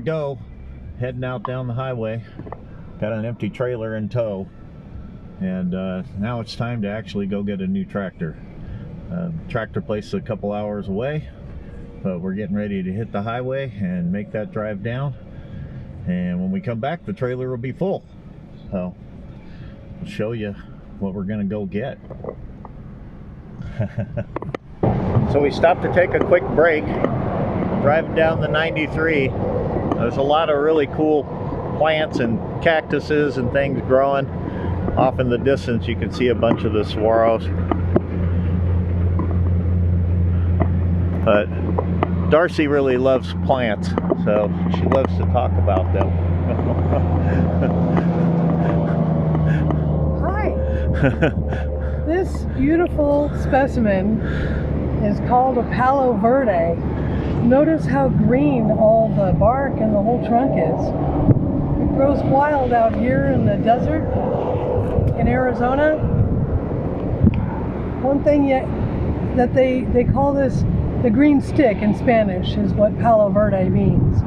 go, heading out down the highway. Got an empty trailer in tow, and now it's time to actually go get a new tractor. Tractor place is a couple hours away, but we're getting ready to hit the highway and make that drive down. And when we come back, the trailer will be full. So I'll show you what we're gonna go get. So we stopped to take a quick break, driving down the 93. There's a lot of really cool plants and cactuses and things growing. Off in the distance you can see a bunch of the saguaros. But Darcie really loves plants, so she loves to talk about them. Hi! This beautiful specimen is called a Palo Verde. Notice how green all the bark and the whole trunk is. It grows wild out here in the desert in Arizona. One thing that they call this the green stick in Spanish is what Palo Verde means.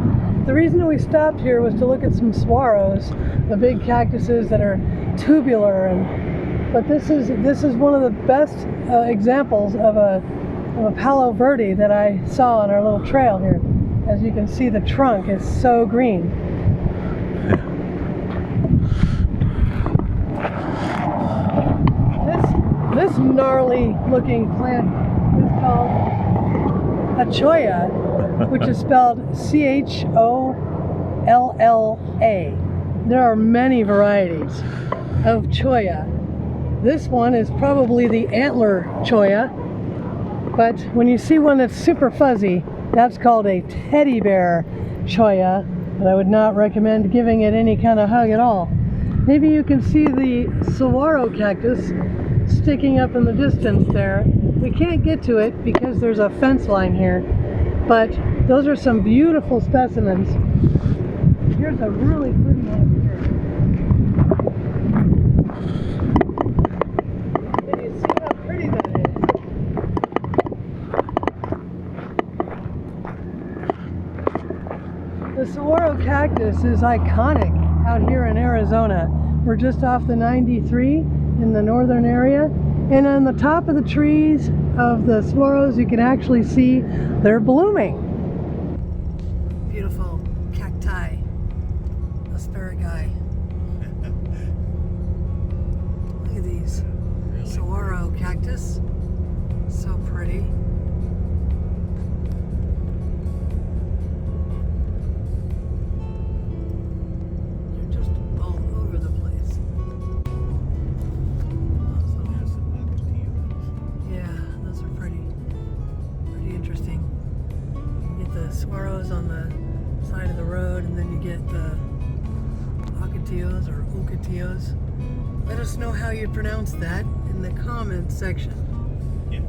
The reason we stopped here was to look at some saguaros, the big cactuses that are tubular, but this is one of the best examples of a Palo Verde that I saw on our little trail here. As you can see, the trunk is so green. This gnarly looking plant is called a cholla, which is spelled C-H-O-L-L-A. There are many varieties of cholla. This one is probably the antler cholla, but when you see one that's super fuzzy, that's called a teddy bear cholla, but I would not recommend giving it any kind of hug at all. Maybe you can see the saguaro cactus sticking up in the distance there. We can't get to it because there's a fence line here, but those are some beautiful specimens. Here's a really pretty one here. Can you see how pretty that is? The saguaro cactus is iconic out here in Arizona. We're just off the 93 in the northern area. And on the top of the trees of the saguaros, you can actually see they're blooming. Beautiful cacti, asparagi. Look at these. Saguaro cactus. So pretty. They're just all over the place. Saguaros on the side of the road, and then you get the ocotillos or ocotillos. Let us know how you pronounce that in the comments section. Yeah.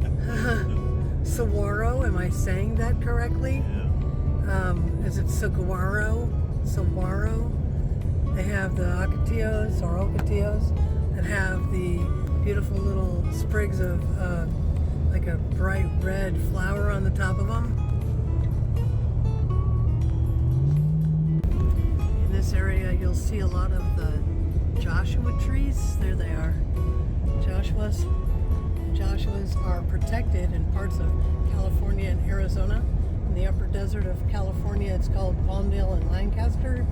Saguaro, am I saying that correctly? Yeah. Is it saguaro? Saguaro? They have the ocotillos or ocotillos that have the beautiful little sprigs of like a bright red flower on the top of them. This area you'll see a lot of the Joshua trees. There they are. Joshuas are protected in parts of California and Arizona. In the upper desert of California it's called Palmdale and Lancaster,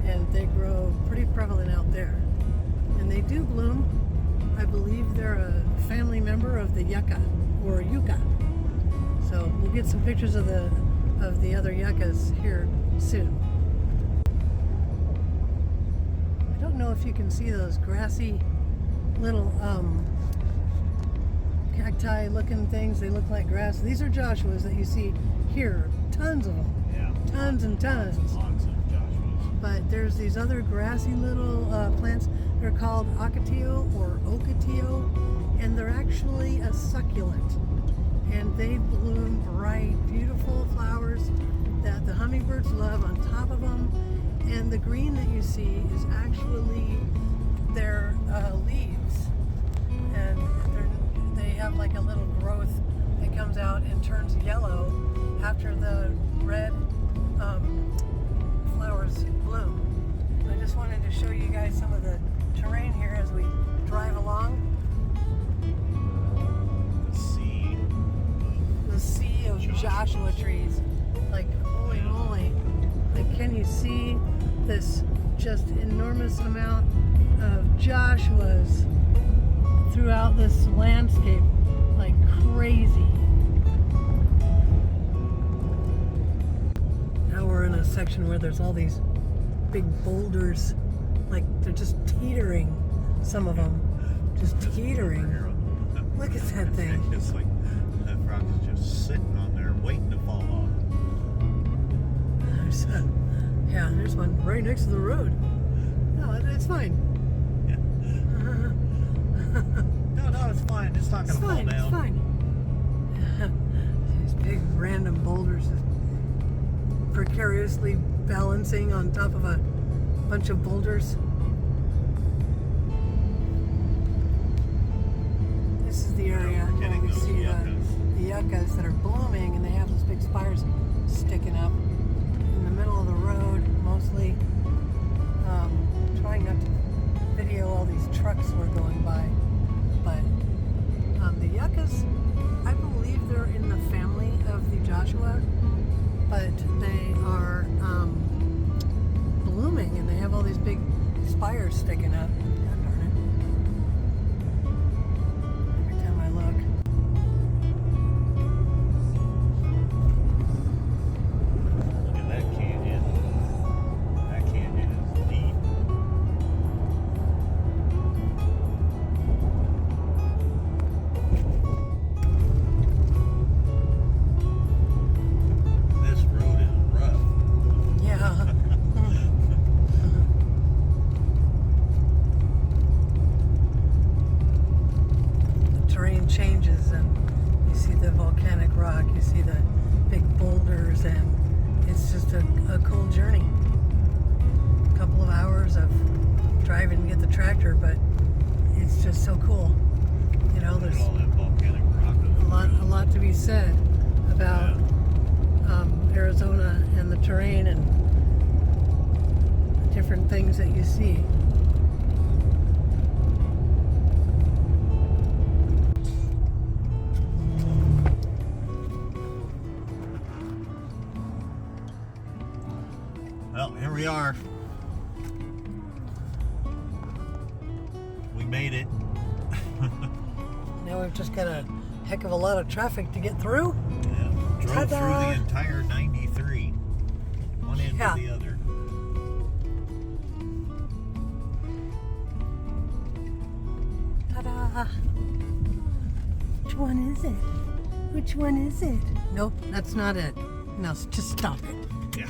and they grow pretty prevalent out there. And they do bloom. I believe they're a family member of the yucca or yucca. So we'll get some pictures of the other yuccas here soon. I don't know if you can see those grassy little cacti looking things. They look like grass. These are Joshuas that you see here. Tons of them. Yeah. Tons and tons. Lots of Joshuas. But there's these other grassy little plants. They're called ocotillo or ocotillo, and they're actually a succulent. And they bloom bright, beautiful flowers that the hummingbirds love on top of them. And the green that you see is actually their leaves, and they have like a little growth that comes out and turns yellow after the red flowers bloom. I just wanted to show you guys some of the terrain here as we drive along. The sea of Joshua trees. Like, holy moly. Like, can you see this just enormous amount of Joshuas throughout this landscape? Like crazy. Now we're in a section where there's all these big boulders. Like, they're just teetering. Some of them. Just teetering. Look at that thing. It's like that rock is just sitting on there waiting to fall off. There's one right next to the road. No, it's fine. Yeah. No, it's fine. It's not going to fall down. It's fine. These big random boulders just precariously balancing on top of a bunch of boulders. This is the area where we see the yuccas that are blooming, and they have those big spires sticking up in the middle of the road, mostly. Trying not to video all these trucks we're going by, but the yuccas, I believe they're in the family of the Joshua, but they are blooming, and they have all these big spires sticking up. God darn it. Every time I look. Look at that canyon. That canyon is deep. This road is rough. Yeah. The terrain changes, and you see the volcanic rock, you see the big boulders, and it's just a cool journey. A couple of hours of driving to get the tractor, but it's just so cool. You know, there's All that volcanic rock a lot to be said about Arizona and the terrain and the different things that you see. Well, here we are. We made it. Now we've just got a heck of a lot of traffic to get through. Yeah. Drove Ta-da! through the entire 93. One end Yeah. to the other. Ta-da! Which one is it? Which one is it? Nope, that's not it. No, just stop it. Yeah.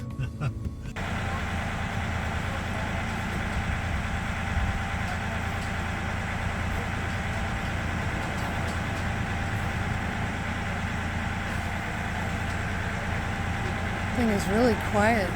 Thing is really quiet.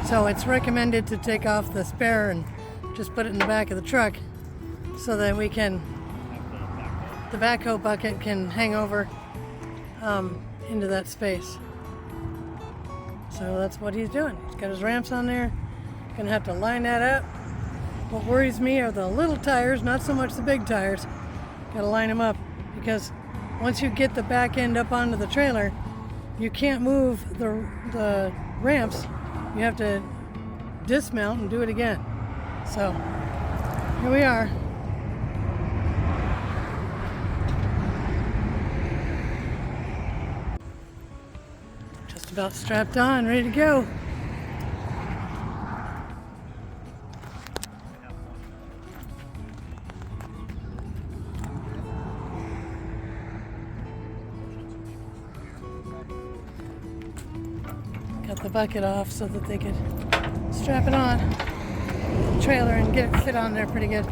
So it's recommended to take off the spare and just put it in the back of the truck so that we can, the backhoe bucket can hang over into that space. So that's what he's doing. He's got his ramps on there. Gonna have to line that up What worries me are the little tires, not so much the big tires. Gotta line them up, because once you get the back end up onto the trailer, you can't move the ramps. You have to dismount and do it again. So here we are. Just about strapped on, ready to go. Got the bucket off so that they could strap it on the trailer and get it fit on there pretty good.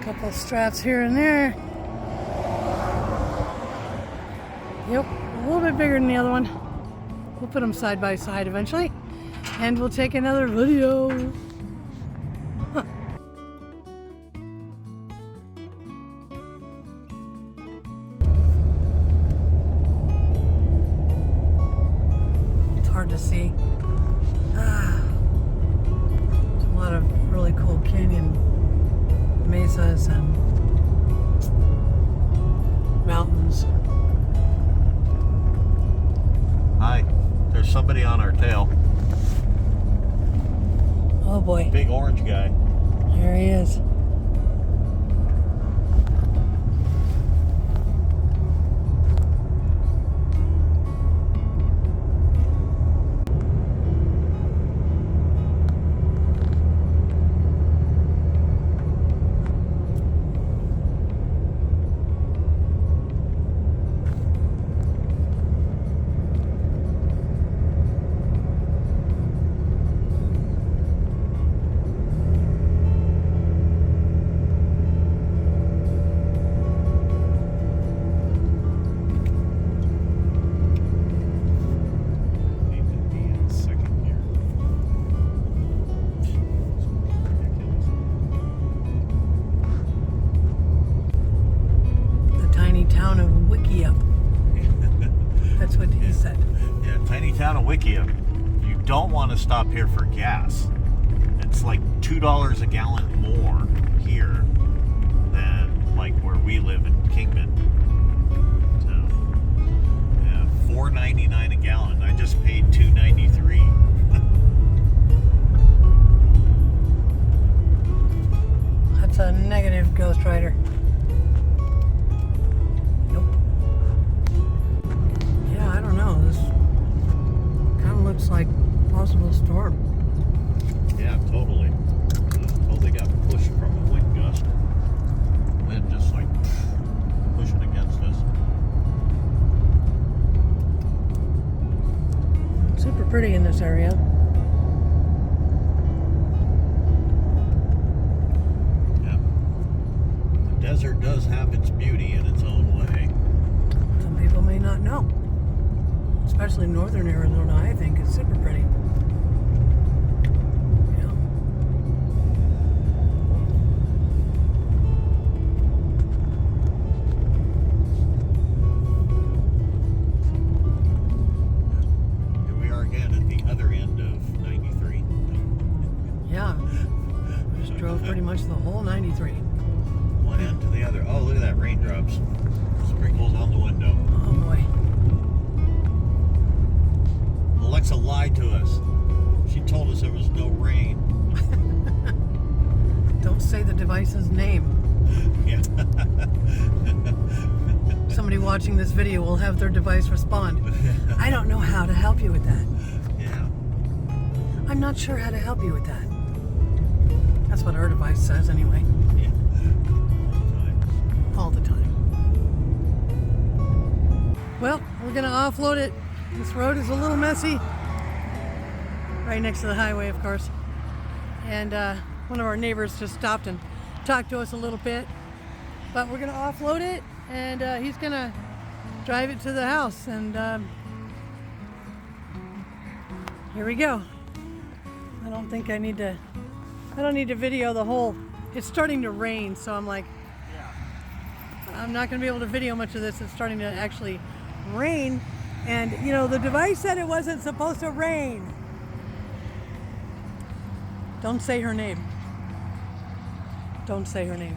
Couple straps here and there. Yep, a little bit bigger than the other one. We'll put them side by side eventually, and we'll take another video. Hard to see. There's a lot of really cool canyon mesas and mountains. Hi, there's somebody on our tail. Oh boy. Big orange guy. There he is. Town of Wikia. That's what he said. Yeah, tiny town of Wikia. You don't want to stop here for gas. It's like $2 a gallon more here than like where we live in Kingman. So, yeah, $4.99 a gallon. I just paid $2.93. That's a negative, Ghost Rider. Looks like possible storm. Yeah, totally. Totally got pushed from a wind gust. Wind just like pushing against us. Super pretty in this area. Yeah. The desert does have its beauty in its own way. Some people may not know. Especially northern Arizona, I think it's super pretty. Yeah. Here we are again at the other end of 93. Yeah. We just drove pretty much the whole 93. One end to the other. Oh, look at that, raindrops. Sprinkles on the window. Oh boy. Alexa lied to us. She told us there was no rain. Don't say the device's name. Yeah. Somebody watching this video will have their device respond. I don't know how to help you with that. Yeah. I'm not sure how to help you with that. That's what our device says anyway. Yeah. All the time. Well, we're gonna offload it. This road is a little messy. Right next to the highway, of course. And one of our neighbors just stopped and talked to us a little bit. But we're gonna offload it, and he's gonna drive it to the house. And here we go. I don't think I need to video the whole. It's starting to rain, so I'm like, I'm not gonna be able to video much of this. It's starting to actually rain. And you know, the device said it wasn't supposed to rain. Don't say her name. Don't say her name.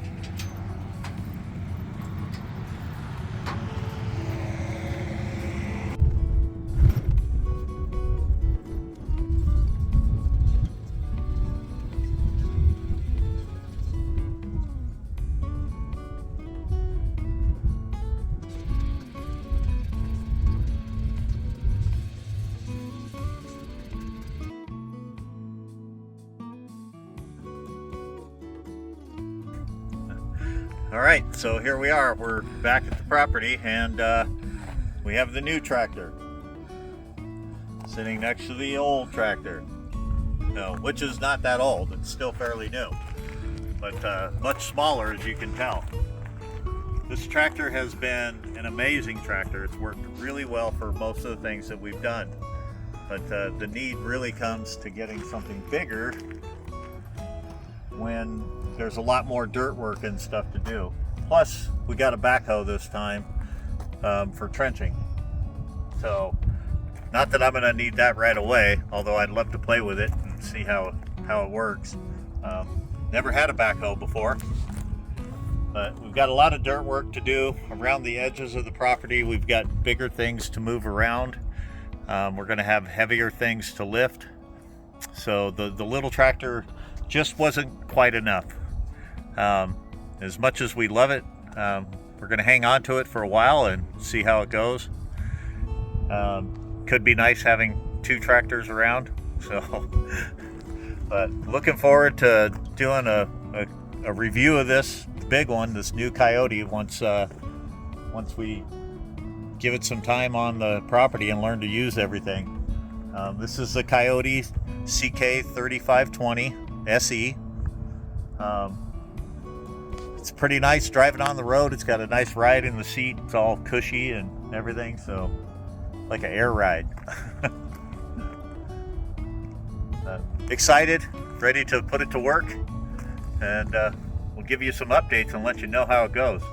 All right, so here we are. We're back at the property, and we have the new tractor sitting next to the old tractor. No, which is not that old. It's still fairly new, but much smaller, as you can tell. This tractor has been an amazing tractor. It's worked really well for most of the things that we've done, but the need really comes to getting something bigger when there's a lot more dirt work and stuff to do. Plus, we got a backhoe this time for trenching. So, not that I'm gonna need that right away, although I'd love to play with it and see how it works. Never had a backhoe before, but we've got a lot of dirt work to do around the edges of the property. We've got bigger things to move around. We're gonna have heavier things to lift. So the little tractor just wasn't quite enough. As much as we love it, we're going to hang on to it for a while and see how it goes. Could be nice having two tractors around. So, but looking forward to doing a review of this big one, this new Coyote, once we give it some time on the property and learn to use everything. This is the Coyote CK3520 SE. It's pretty nice driving on the road. It's got a nice ride in the seat. It's all cushy and everything, so like an air ride. Excited, ready to put it to work, and we'll give you some updates and let you know how it goes.